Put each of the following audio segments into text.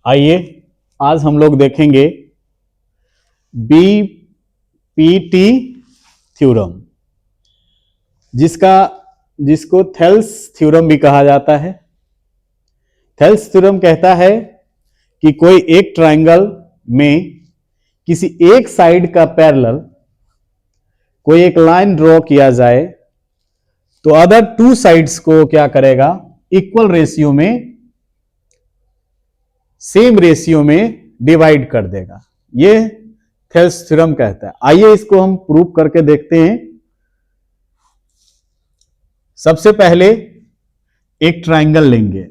आइए आज हम लोग देखेंगे बीपीटी थ्योरम, जिसको थेल्स थ्योरम भी कहा जाता है। थेल्स थ्योरम कहता है कि कोई एक ट्रायंगल में किसी एक साइड का पैरेलल कोई एक लाइन ड्रॉ किया जाए तो अदर टू साइड्स को क्या करेगा, इक्वल रेशियो में, सेम रेशियो में डिवाइड कर देगा। ये थेल्स थ्योरम कहता है। आइए इसको हम प्रूव करके देखते हैं। सबसे पहले एक ट्रायंगल लेंगे।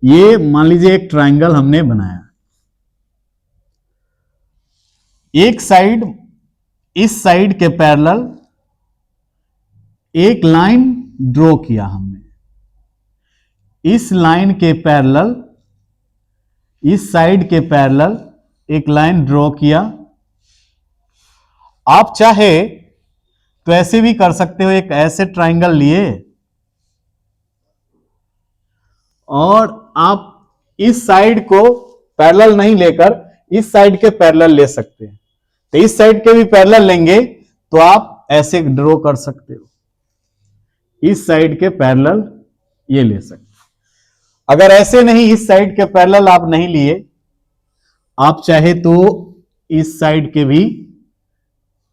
ये मान लीजिए एक ट्रायंगल हमने बनाया। एक साइड, इस साइड के पैरेलल एक लाइन ड्रॉ किया हमने। इस लाइन के पैरेलल, इस साइड के पैरेलल एक लाइन ड्रॉ किया। आप चाहे तो ऐसे भी कर सकते हो, एक ऐसे ट्रायंगल लिए और आप इस साइड को पैरेलल नहीं लेकर इस साइड के पैरेलल ले सकते हैं। तो इस साइड के भी पैरेलल लेंगे तो आप ऐसे ड्रॉ कर सकते हो, इस साइड के पैरेलल ये ले सकते हो। अगर ऐसे नहीं, इस साइड के पैरेलल आप नहीं लिए, आप चाहे तो इस साइड के भी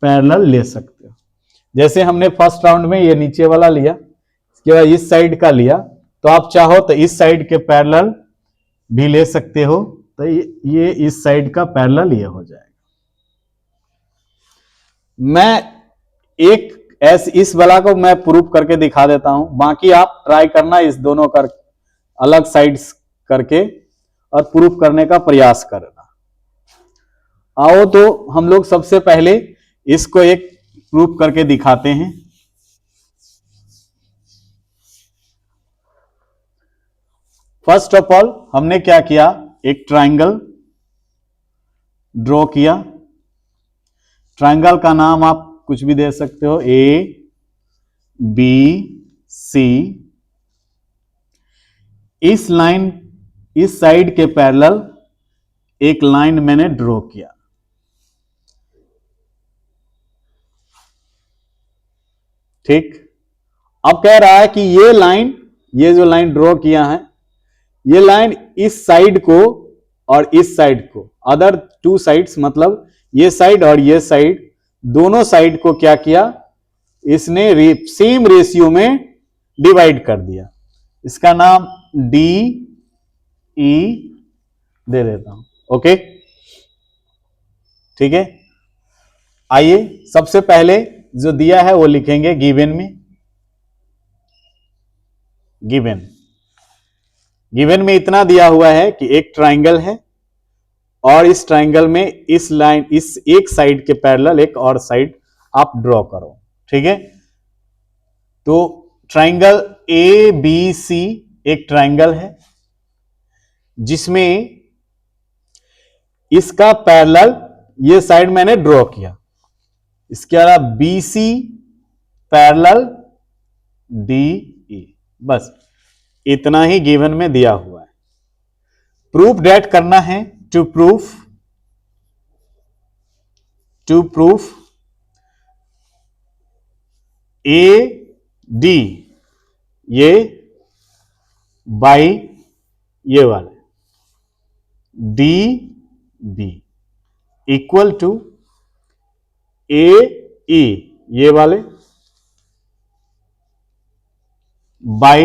पैरेलल ले सकते हो। जैसे हमने फर्स्ट राउंड में ये नीचे वाला लिया, इसके बाद इस साइड का लिया, तो आप चाहो तो इस साइड के पैरेलल भी ले सकते हो। तो ये इस साइड का पैरेलल ये हो जाएगा। मैं एक इस वाला को मैं प्रूफ करके दिखा देता हूं, बाकी आप ट्राई करना इस दोनों कर अलग साइड्स करके और प्रूफ करने का प्रयास करना। आओ तो हम लोग सबसे पहले इसको एक प्रूफ करके दिखाते हैं। फर्स्ट ऑफ ऑल हमने क्या किया, एक ट्रायंगल ड्रॉ किया। ट्रायंगल का नाम आप कुछ भी दे सकते हो, ए बी सी। इस लाइन, इस साइड के पैरेलल एक लाइन मैंने ड्रॉ किया। ठीक, अब कह रहा है कि ये लाइन, ये जो लाइन ड्रॉ किया है, ये लाइन इस साइड को और इस साइड को, अदर टू साइड्स मतलब ये साइड और ये साइड, दोनों साइड को क्या किया, इसने सेम रेशियो में डिवाइड कर दिया। इसका नाम डी ई दे देता हूं। ओके, ठीक है। आइए सबसे पहले जो दिया है वो लिखेंगे गिवन में। गिवन में इतना दिया हुआ है कि एक ट्रायंगल है और इस ट्रायंगल में इस लाइन, इस एक साइड के पैरेलल एक और साइड आप ड्रॉ करो। ठीक है, तो ट्रायंगल ए बी सी एक ट्रायंगल है जिसमें इसका पैरेलल ये साइड मैंने ड्रॉ किया। इसके अलावा B C parallel D E, बस इतना ही गिवन में दिया हुआ है। प्रूफ डेट करना है। टू प्रूफ ए डी ये बाई ये वाले D B equal to A ई ये वाले बाई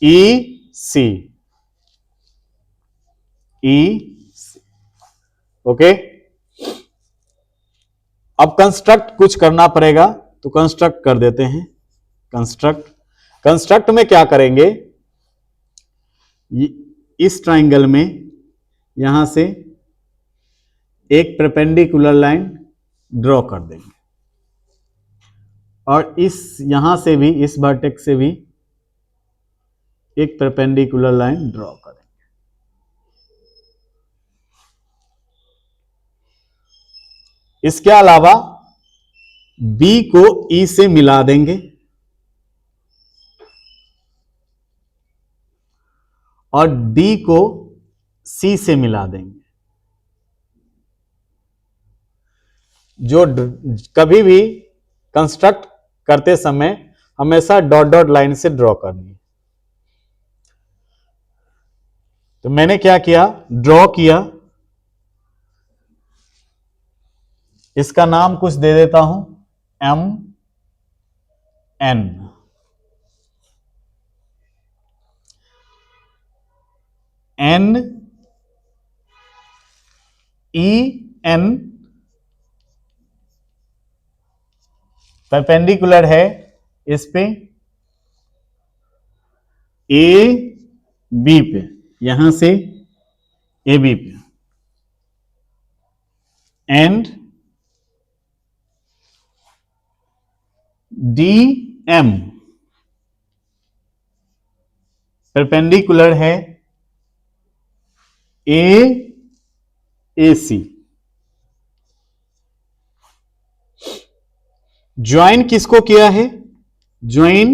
ई सी। ओके, अब कंस्ट्रक्ट कुछ करना पड़ेगा, तो कंस्ट्रक्ट कर देते हैं। कंस्ट्रक्ट में क्या करेंगे, इस ट्रायंगल में यहां से एक परपेंडिकुलर लाइन ड्रॉ कर देंगे और इस यहां से भी, इस वर्टेक्स से भी एक परपेंडिकुलर लाइन ड्रॉ करेंगे। इसके अलावा बी को ई से मिला देंगे। और डी को सी से मिला देंगे। जो कभी भी कंस्ट्रक्ट करते समय हमेशा डॉट डॉट लाइन से ड्रॉ करनी है। तो मैंने क्या किया, ड्रॉ किया, इसका नाम कुछ दे देता हूं, M N. N E N perpendicular है इस पे, ए बी पे, यहां से ए बी पे, एंड डी एम परपेंडिकुलर है ए ए सी। ज्वाइन किसको किया है, ज्वाइन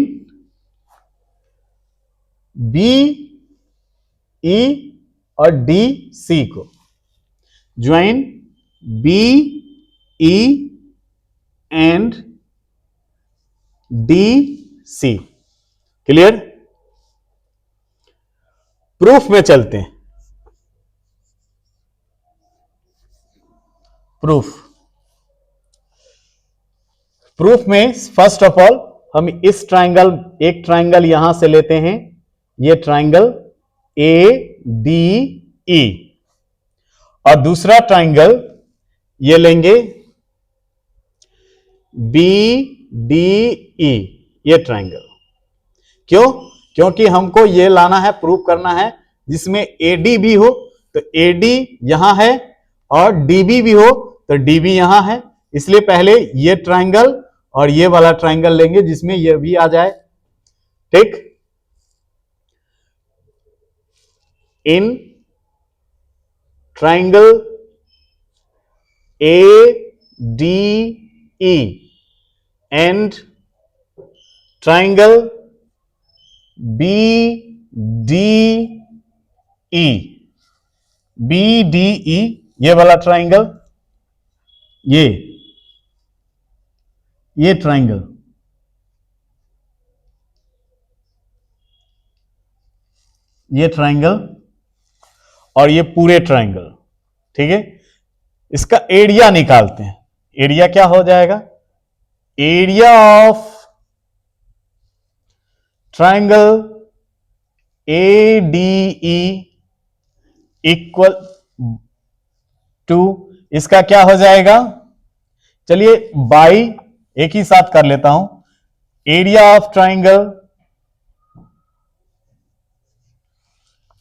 बी ई और डी सी को, join B E and D C. Clear. Proof में चलते हैं। प्रूफ में फर्स्ट ऑफ ऑल हम इस ट्राइंगल, एक ट्राइंगल यहां से लेते हैं, ये ट्राइंगल ए डी ई, और दूसरा ट्राइंगल ये लेंगे बी डी ई, ये ट्राइंगल। क्यों, क्योंकि हमको ये लाना है, प्रूफ करना है जिसमें एडी भी हो, तो एडी यहां है, और डीबी भी हो तो डीबी यहां है। इसलिए पहले ये ट्राइंगल और ये वाला ट्राइंगल लेंगे जिसमें ये भी आ जाए। ठीक। In triangle A D E and triangle B D E, B D E, ये वाला ट्राइंगल, ये ट्राइंगल, ये ट्राइंगल और ये पूरे ट्राइंगल। ठीक है। इसका एरिया निकालते हैं। एरिया क्या हो जाएगा, area of triangle A D E equal to, इसका क्या हो जाएगा, चलिए बाई एक ही साथ कर लेता हूं, area of triangle,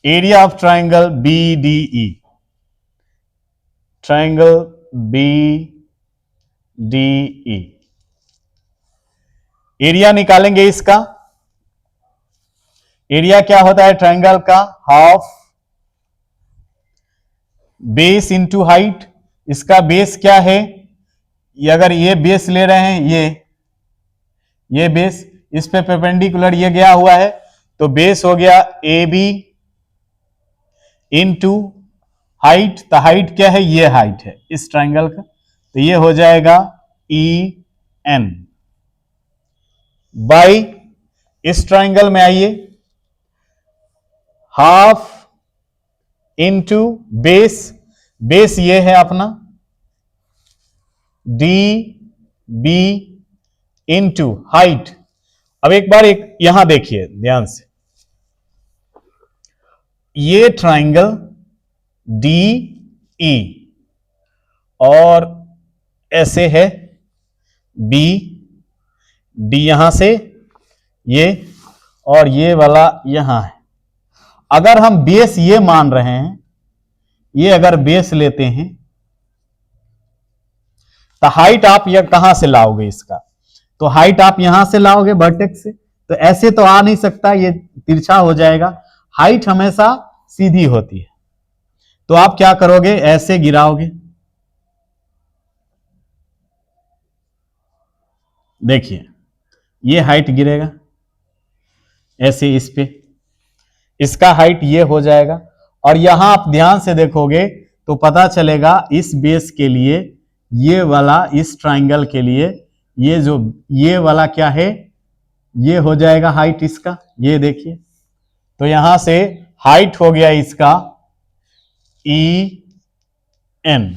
area of triangle B D E, triangle B D E, area निकालेंगे इसका। एरिया क्या होता है ट्राइंगल का, हाफ बेस इंटू हाइट। इसका बेस क्या है, ये अगर ये बेस ले रहे हैं, ये बेस, इस पे परपेंडिकुलर ये गया हुआ है, तो बेस हो गया ए बी इंटू हाइट, तो हाइट क्या है, ये हाइट है इस ट्राइंगल का, तो ये हो जाएगा ई एन बाई, इस ट्राइंगल में आइए, हाफ इंटू बेस, बेस ये है अपना डी बी इंटू हाइट। अब एक बार एक यहां देखिए ध्यान से, ये ट्राइंगल डी ई और ऐसे है बी, डी यहां से ये, और ये वाला यहां है। अगर हम बेस ये मान रहे हैं, ये अगर बेस लेते हैं, तो हाइट आप ये कहां से लाओगे इसका, तो हाइट आप यहां से लाओगे वर्टेक्स से, तो ऐसे तो आ नहीं सकता, ये तिरछा हो जाएगा। हाइट हमेशा सीधी होती है, तो आप क्या करोगे, ऐसे गिराओगे, देखिए ये हाइट गिरेगा ऐसे इस पे, इसका हाइट ये हो जाएगा। और यहां आप ध्यान से देखोगे तो पता चलेगा इस बेस के लिए, ये वाला इस ट्राइंगल के लिए ये जो ये वाला क्या है, ये हो जाएगा हाइट इसका। ये देखिए, तो यहां से हाइट हो गया इसका ई एन।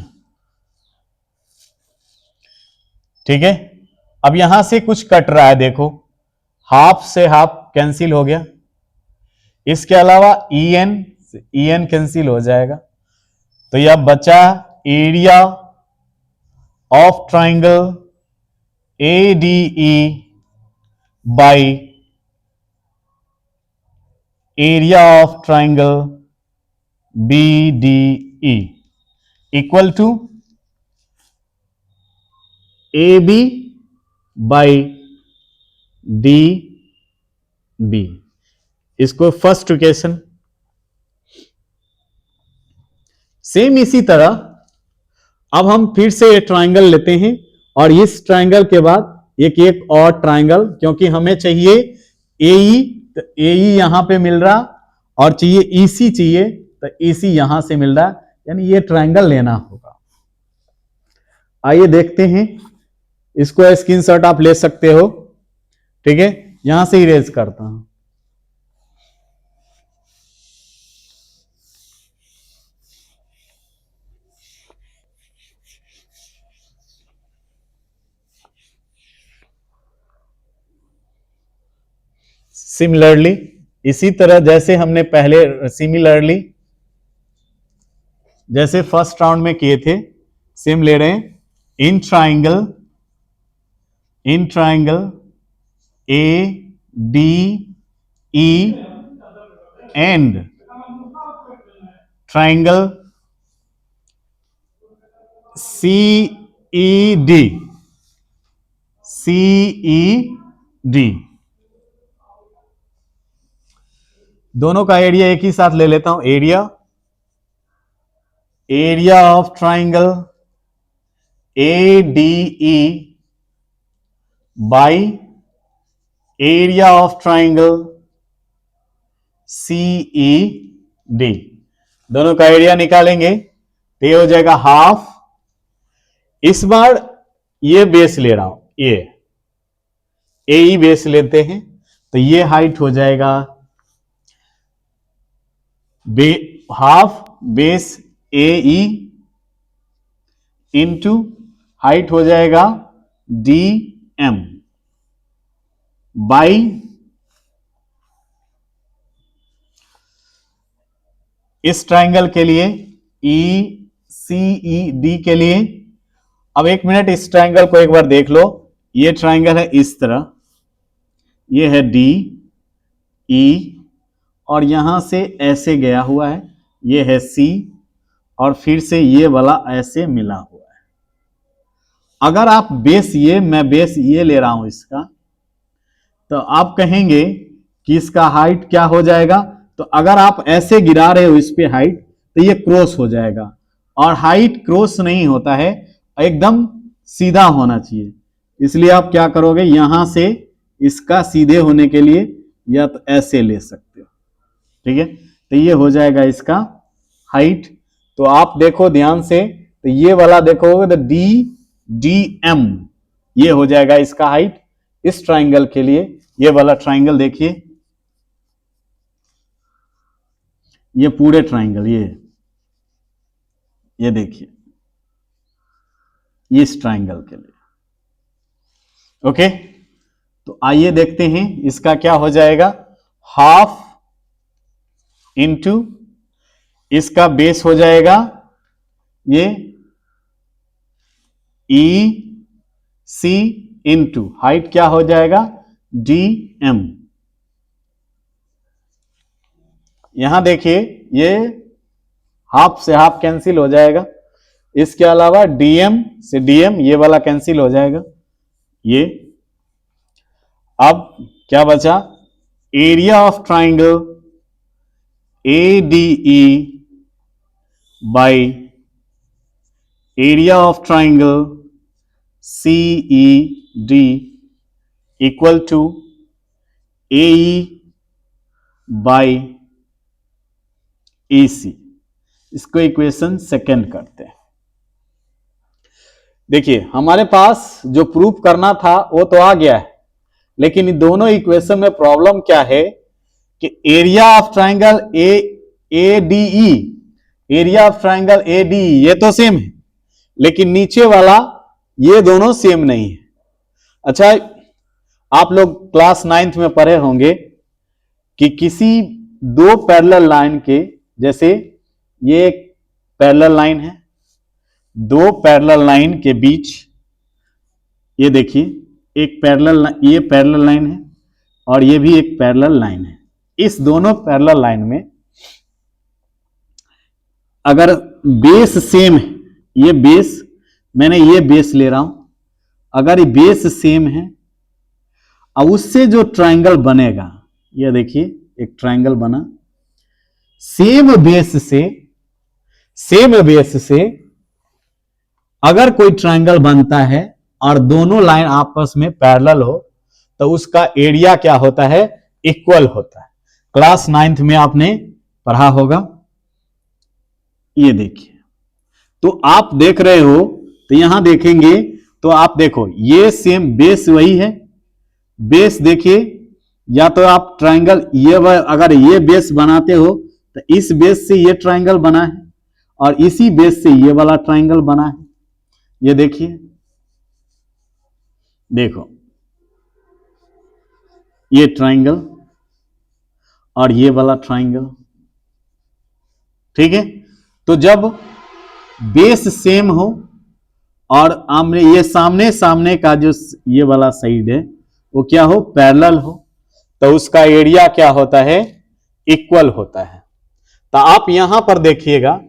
ठीक है, अब यहां से कुछ कट रहा है, देखो हाफ से हाफ कैंसिल हो गया। इसके अलावा ई एन कैंसिल हो जाएगा। तो यह बचा area of triangle A D E by area of triangle B D E equal to A B by D B. इसको फर्स्ट इक्वेशन। सेम इसी तरह अब हम फिर से ये ट्राइंगल लेते हैं और इस ट्राइंगल के बाद एक और ट्राइंगल, क्योंकि हमें चाहिए एई, तो एई यहां पे मिल रहा और चाहिए ईसी चाहिए, तो ईसी यहां से मिल रहा, यानी ये ट्राइंगल लेना होगा। आइए देखते हैं, इसको स्क्रीनशॉट आप ले सकते हो। ठीक है, यहां से इरेज करता हूं। सिमिलरली, इसी तरह जैसे हमने पहले सिमिलरली जैसे फर्स्ट राउंड में किए थे, सेम ले रहे हैं। In triangle A D E and triangle C E D, दोनों का एरिया एक ही साथ ले लेता हूं। Area of triangle A D E by area of triangle C E D, दोनों का एरिया निकालेंगे तो ये हो जाएगा हाफ। इस बार ये बेस ले रहा हूं, ये ए ई बेस लेते हैं, तो ये हाइट हो जाएगा हाफ बेस ए ई इंटू हाइट हो जाएगा डी एम बाई इस ट्राइंगल के लिए ई सी ई डी के लिए। अब एक मिनट, इस ट्राइंगल को एक बार देख लो। ये ट्राइंगल है इस तरह, ये है डी ई और यहां से ऐसे गया हुआ है, ये है सी और फिर से ये वाला ऐसे मिला हुआ है। अगर आप मैं बेस ये ले रहा हूं इसका, तो आप कहेंगे कि इसका हाइट क्या हो जाएगा। तो अगर आप ऐसे गिरा रहे हो इस पे हाइट, तो ये क्रॉस हो जाएगा, और हाइट क्रॉस नहीं होता है, एकदम सीधा होना चाहिए। इसलिए आप क्या करोगे, यहां से इसका सीधे होने के लिए या तो ऐसे ले सकते हो। ठीक है, तो ये हो जाएगा इसका हाइट। तो आप देखो ध्यान से, तो ये वाला देखोगे तो डी एम, ये हो जाएगा इसका हाइट इस ट्राइंगल के लिए। ये वाला ट्राइंगल देखिए, ये पूरे ट्राइंगल, ये देखिए, ये इस ट्राइंगल के लिए। ओके, तो आइए देखते हैं इसका क्या हो जाएगा। हाफ इंटू इसका बेस हो जाएगा ये ई सी इंटू हाइट क्या हो जाएगा डी एम। यहां देखिए, ये हाफ से हाफ कैंसिल हो जाएगा। इसके अलावा डीएम से डीएम ये वाला कैंसिल हो जाएगा। ये अब क्या बचा, area of triangle A D E by area of triangle C E D equal to A E by AC। इसको इक्वेशन सेकंड करते हैं। देखिए हमारे पास जो प्रूफ करना था वो तो आ गया है, लेकिन इन दोनों इक्वेशन में प्रॉब्लम क्या है कि area of triangle ADE, area of triangle ADE ये तो सेम है, लेकिन नीचे वाला ये दोनों सेम नहीं है। अच्छा, आप लोग क्लास 9th में पढ़े होंगे कि किसी दो पैरेलल लाइन के, जैसे ये एक पैरेलल लाइन है, दो पैरेलल लाइन के बीच ये देखिए एक पैरेलल, ये पैरेलल लाइन है और ये भी एक पैरेलल लाइन है। इस दोनों पैरेलल लाइन में अगर बेस सेम है, ये बेस, मैंने ये बेस ले रहा हूं, अगर ये बेस सेम है अब उससे जो ट्रायंगल बनेगा, ये देखिए एक ट्रायंगल बना सेम बेस से अगर कोई ट्रायंगल बनता है और दोनों लाइन आपस में पैरेलल हो तो उसका एरिया क्या होता है, इक्वल होता है। क्लास 9th में आपने पढ़ा होगा। ये देखिए, तो आप देख रहे हो तो यहां देखेंगे तो आप देखो ये सेम बेस वही है, बेस देखिए, या तो आप ट्रायंगल ये अगर ये बेस बनाते हो तो इस बेस से ये ट्रायंगल बना है और इसी बेस से ये वाला ट्रायंगल बना है। ये देखिए, देखो ये ट्रायंगल और ये वाला ट्रायंगल, ठीक है। तो जब बेस सेम हो और आमने ये सामने सामने का जो ये वाला साइड है वो क्या हो, पैरेलल हो, तो उसका एरिया क्या होता है, इक्वल होता है। तो आप यहां पर देखिएगा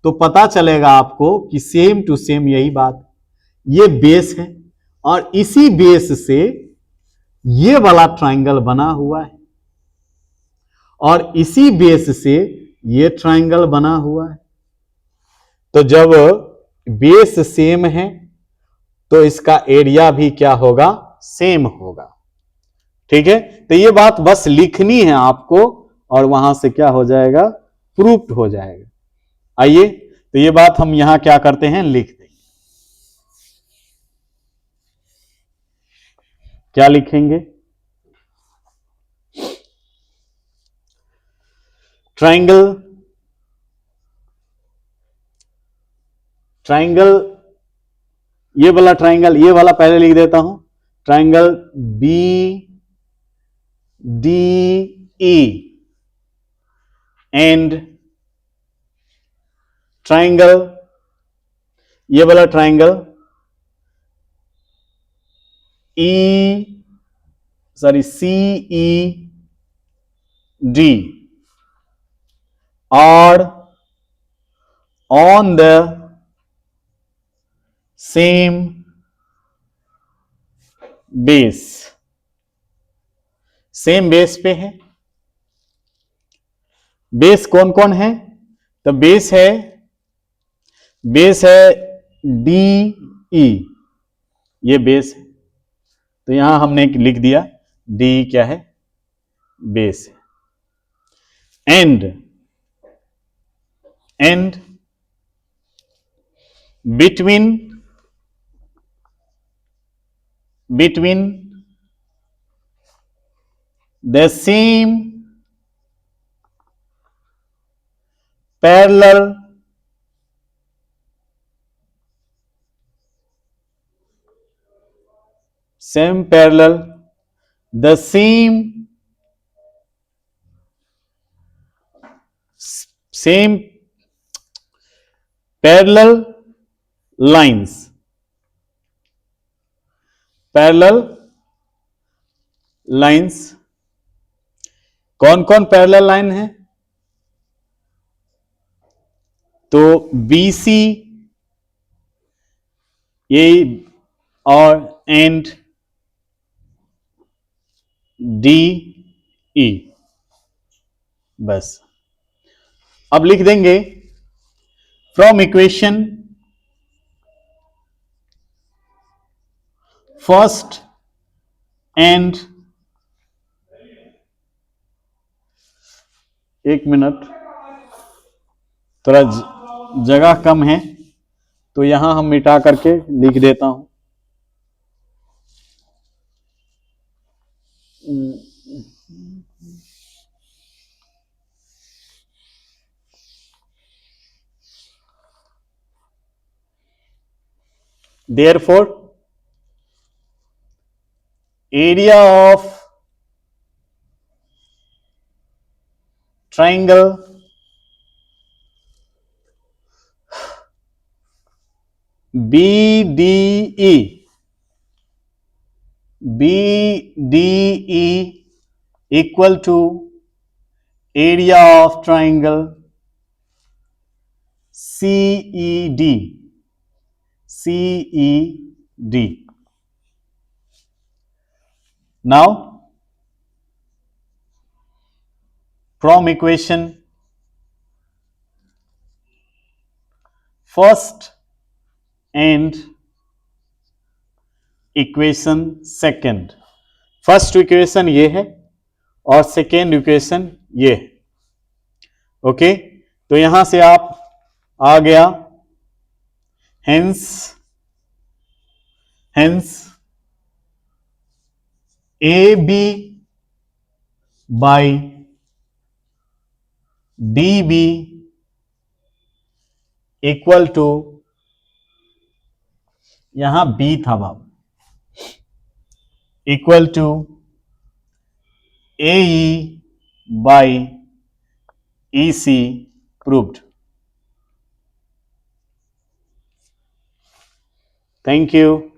तो पता चलेगा आपको कि सेम टू सेम यही बात, ये बेस है और इसी बेस से ये वाला ट्रायंगल बना हुआ है और इसी बेस से ये ट्रायंगल बना हुआ है। तो जब बेस सेम है तो इसका एरिया भी क्या होगा, सेम होगा, ठीक है। तो ये बात बस लिखनी है आपको और वहां से क्या हो जाएगा, प्रूफ्ड हो जाएगा। आइए, तो ये बात हम यहां क्या करते हैं, लिख देंगे। क्या लिखेंगे, ट्रायंगल ये वाला ट्रायंगल, ये वाला पहले लिख देता हूं, ट्रायंगल BDE एंड ट्रायंगल, ये वाला triangle CED are on the same base, same base पे है। बेस कौन कौन है, तो बेस है DE, ये बेस है, तो यहां हमने लिख दिया DE क्या है, बेस है। And between the same parallel the same parallel lines, कौन कौन पैरेलल लाइन है, तो BC ये और एंड DE, बस। अब लिख देंगे फ्रॉम इक्वेशन फर्स्ट एंड, एक मिनट, थोड़ा जगह कम है तो यहां हम मिटा करके लिख देता हूं। Therefore, area of triangle BDE equal to area of triangle CED. Now, from equation first and equation second, first equation ये है और सेकेंड इक्वेशन ये है। ओके, तो यहां से आप आ गया hence A B by D B equal to, यहां बी था बाब, equal to A by E C proved. Thank you.